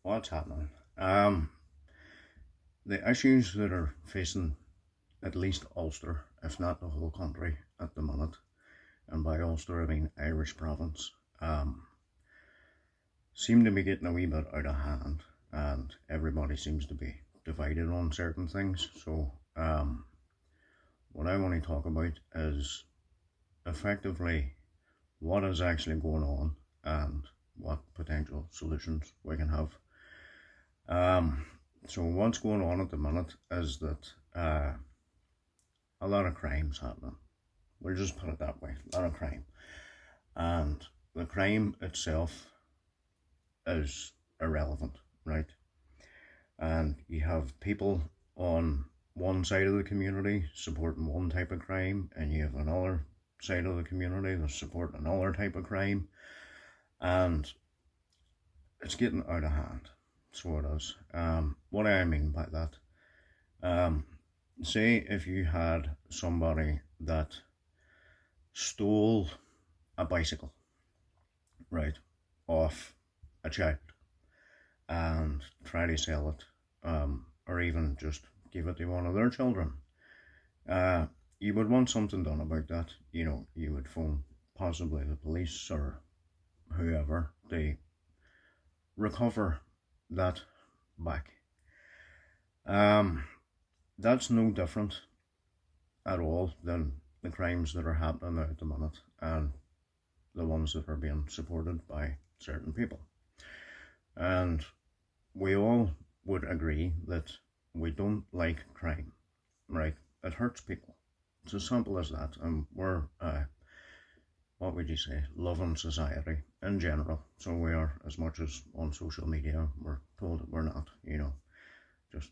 What's happening? The issues that are facing at least Ulster, if not the whole country at the minute, and by Ulster I mean Irish province, seem to be getting a wee bit out of hand, and everybody seems to be divided on certain things. So, what I want to talk about is effectively what is actually going on and what potential solutions we can have. Um, so what's going on at the minute is that a lot of crimes happening. We'll just put it that way. A lot of crime, and the crime itself is irrelevant, right? And you have people on one side of the community supporting one type of crime, and you have another side of the community that's supporting another type of crime, and it's getting out of hand. So it is. What I mean by that, um, say if you had somebody that stole a bicycle, right, off a child and try to sell it, or even just give it to one of their children, uh, you would want something done about that. You would phone possibly the police or whoever to recover that back. Um, that's no different at all than the crimes that are happening now at the minute and the ones that are being supported by certain people. And we all would agree that we don't like crime, right? It hurts people. It's as simple as that. And we're, what would you say, loving society in general. So we are, as much as on social media, we're told that we're not, just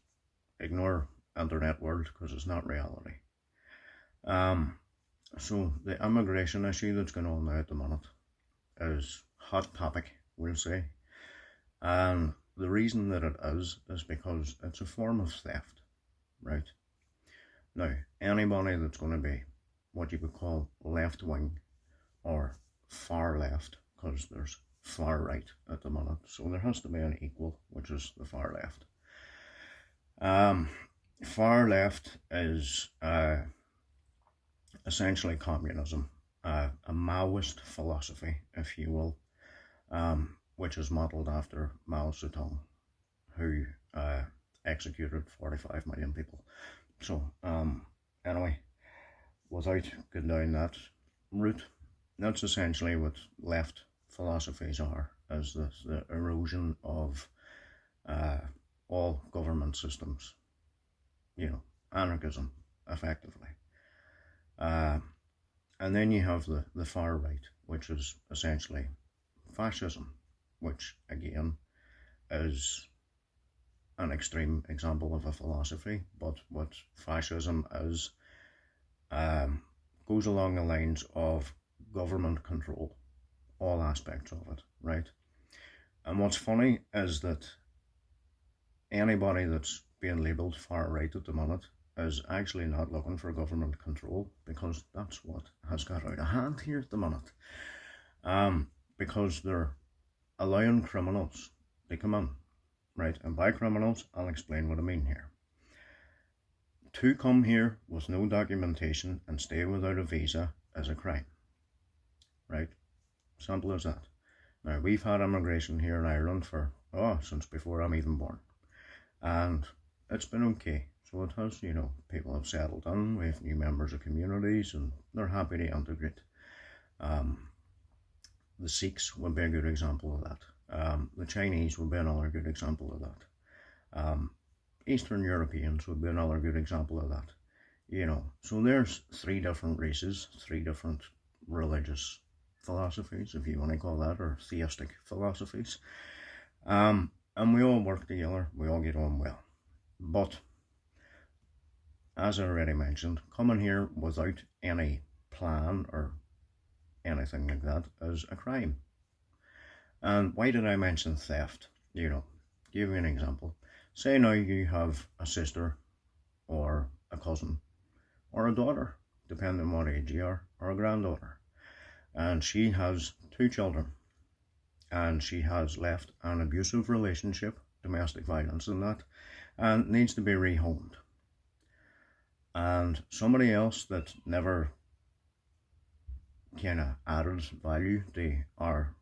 ignore internet world because it's not reality. So the immigration issue that's going on now at the minute is hot topic, we'll say. And the reason that it is because it's a form of theft, right? Now, anybody that's going to be what you would call left wing or far left, because there's far right at the minute, so there has to be an equal, which is the far left. Far left is essentially communism, a Maoist philosophy, if you will, which is modelled after Mao Zedong, who executed 45 million people. So, anyway, without going down that route, that's essentially what left philosophies are, is the erosion of all government systems, anarchism, effectively. And then you have the far right, which is essentially fascism, which again is an extreme example of a philosophy, but what fascism is goes along the lines of government control, all aspects of it, right? And what's funny is that anybody that's being labelled far right at the minute is actually not looking for government control, because that's what has got out of hand here at the minute. Because they're allowing criminals to come in, right? And by criminals, I'll explain what I mean here. To come here with no documentation and stay without a visa is a crime, right? Simple as that. Now, we've had immigration here in Ireland since before I'm even born, and it's been okay. So it has, people have settled in, we have new members of communities, and they're happy to integrate. The Sikhs would be a good example of that. The Chinese would be another good example of that. Eastern Europeans would be another good example of that. So there's three different races, three different religious philosophies, if you want to call that, or theistic philosophies. And we all work together, we all get on well. But, as I already mentioned, coming here without any plan or anything like that is a crime. And why did I mention theft? Give you an example. Say now you have a sister or a cousin or a daughter, depending on what age you are, or a granddaughter, and she has two children, and she has left an abusive relationship, domestic violence and that, and needs to be rehomed. And somebody else that never kind of added value to our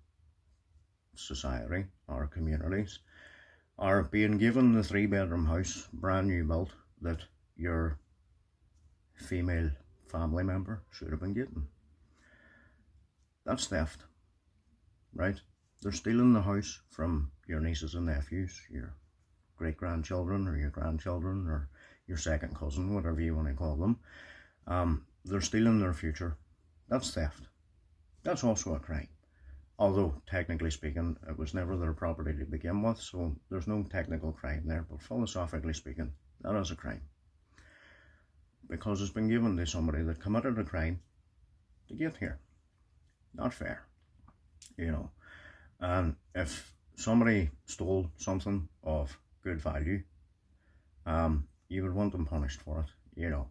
society, our communities, are being given the 3-bedroom house, brand new built, that your female family member should have been getting. That's theft, right? They're stealing the house from your nieces and nephews, your great-grandchildren or your grandchildren or your second cousin, whatever you want to call them. They're stealing their future. That's theft. That's also a crime. Although, technically speaking, it was never their property to begin with, so there's no technical crime there, but philosophically speaking, that is a crime. Because it's been given to somebody that committed a crime to get here. Not fair, you know. And if somebody stole something of good value, you would want them punished for it, you know.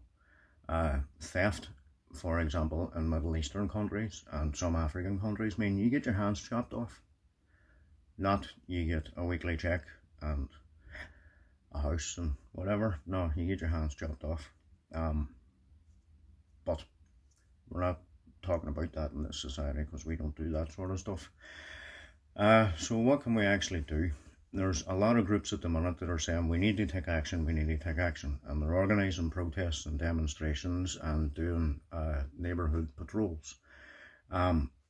Theft, for example, in Middle Eastern countries and some African countries, mean you get your hands chopped off. Not you get a weekly check and a house and whatever. No, you get your hands chopped off. But we're not talking about that in this society because we don't do that sort of stuff. So what can we actually do? There's a lot of groups at the minute that are saying we need to take action, and they're organising protests and demonstrations and doing neighbourhood patrols,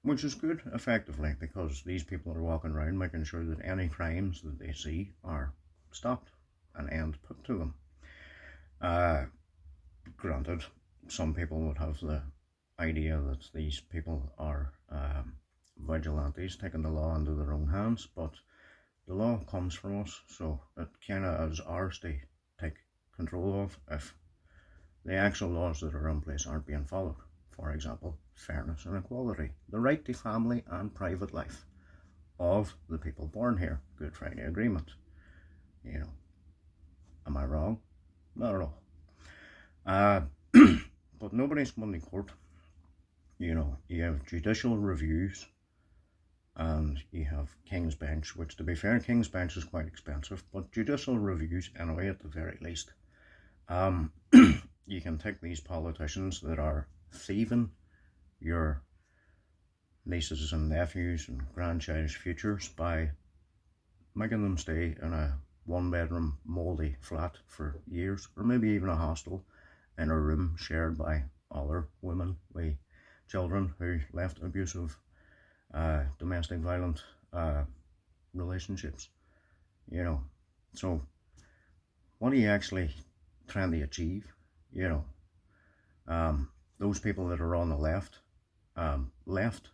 which is good, effectively, because these people are walking around making sure that any crimes that they see are stopped, an end put to them. Granted, some people would have the idea that these people are vigilantes taking the law into their own hands, but the law comes from us, so it kind of is ours to take control of if the actual laws that are in place aren't being followed. For example, fairness and equality, the right to family and private life of the people born here, Good Friday Agreement. You know, am I wrong? Not at all. But nobody's going to court. You know, you have judicial reviews and you have King's Bench, which, to be fair, King's Bench is quite expensive, but judicial reviews anyway, at the very least. You can take these politicians that are thieving your nieces and nephews and grandchild's futures by making them stay in a 1-bedroom mouldy flat for years, or maybe even a hostel in a room shared by other women with children who left abusive domestic violent relationships, you know. So what are you actually trying to achieve? You know, those people that are on the left, left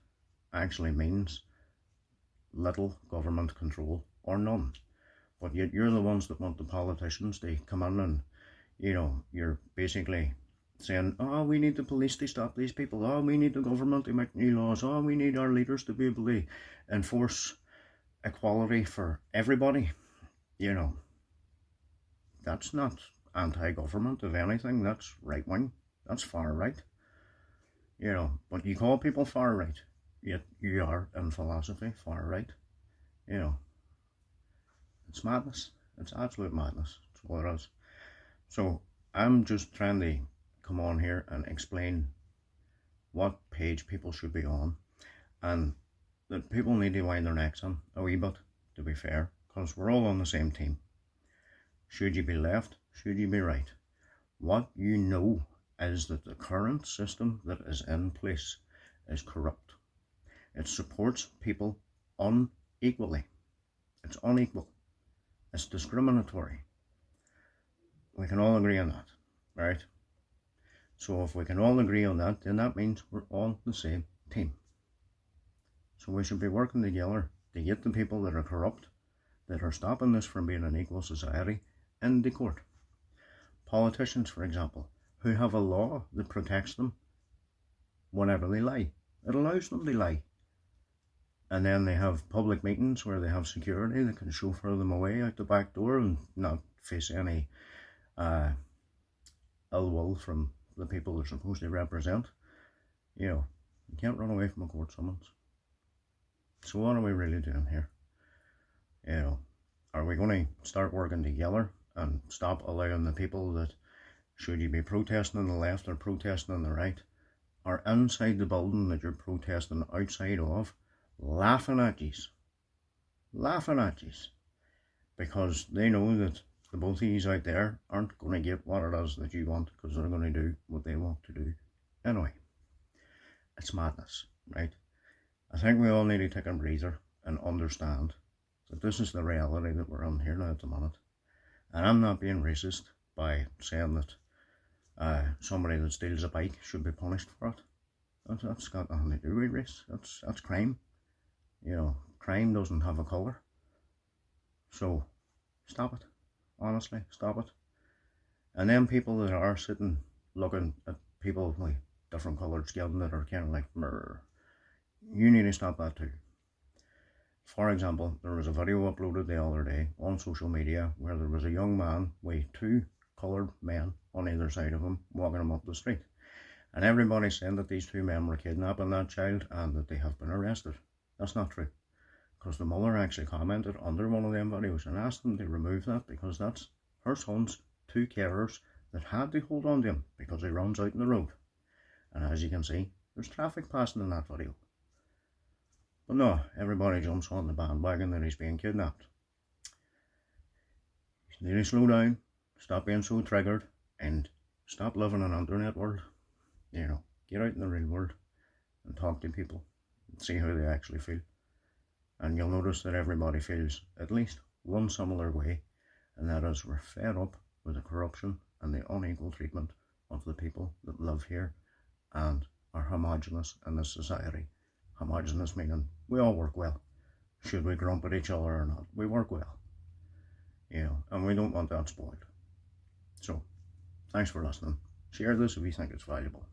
actually means little government control or none, but yet you're the ones that want the politicians to come in and, you know, you're basically saying, oh, we need the police to stop these people, oh, we need the government to make new laws, oh, we need our leaders to be able to enforce equality for everybody. You know, that's not anti-government, if anything, that's right-wing, that's far-right. You know, but you call people far-right, yet you are, in philosophy, far-right. You know, it's madness, it's absolute madness, that's what it is. So I'm just trying to come on here and explain what page people should be on, and that people need to wind their necks in a wee bit, to be fair, because we're all on the same team. Should you be left? Should you be right? What you know is that the current system that is in place is corrupt. It supports people unequally. It's unequal. It's discriminatory. We can all agree on that, right? So if we can all agree on that, then that means we're on the same team. So we should be working together to get the people that are corrupt, that are stopping this from being an equal society, in the court. Politicians, for example, who have a law that protects them whenever they lie. It allows them to lie. And then they have public meetings where they have security that can chauffeur them away out the back door and not face any ill will from the people they're supposed to represent. You know, you can't run away from a court summons. So what are we really doing here? You know, are we going to start working together and stop allowing the people that, should you be protesting on the left or protesting on the right, are inside the building that you're protesting outside of, laughing at yous, because they know that the both of yous out there aren't going to get what it is that you want, because they're going to do what they want to do anyway. It's madness, right? I think we all need to take a breather and understand that this is the reality that we're in here now at the minute. And I'm not being racist by saying that somebody that steals a bike should be punished for it. That's got nothing to do with race. That's crime. You know, crime doesn't have a colour. So stop it. Honestly, stop it. And then people that are sitting looking at people with different coloured skin that are kind of like, murr, you need to stop that too. For example, there was a video uploaded the other day on social media where there was a young man with two coloured men on either side of him walking him up the street. And everybody's saying that these two men were kidnapping that child and that they have been arrested. That's not true. Because the mother actually commented under one of them videos and asked them to remove that, because that's her son's two carers that had to hold on to him because he runs out in the road. And as you can see, there's traffic passing in that video. But no, everybody jumps on the bandwagon that he's being kidnapped. You need to slow down, stop being so triggered, and stop living in an internet world. You know, get out in the real world and talk to people and see how they actually feel. And you'll notice that everybody feels at least one similar way, and that is we're fed up with the corruption and the unequal treatment of the people that live here and are homogenous in this society. Homogenous meaning we all work well. Should we grump at each other or not? We work well. You know, and we don't want that spoiled. So, thanks for listening. Share this if you think it's valuable.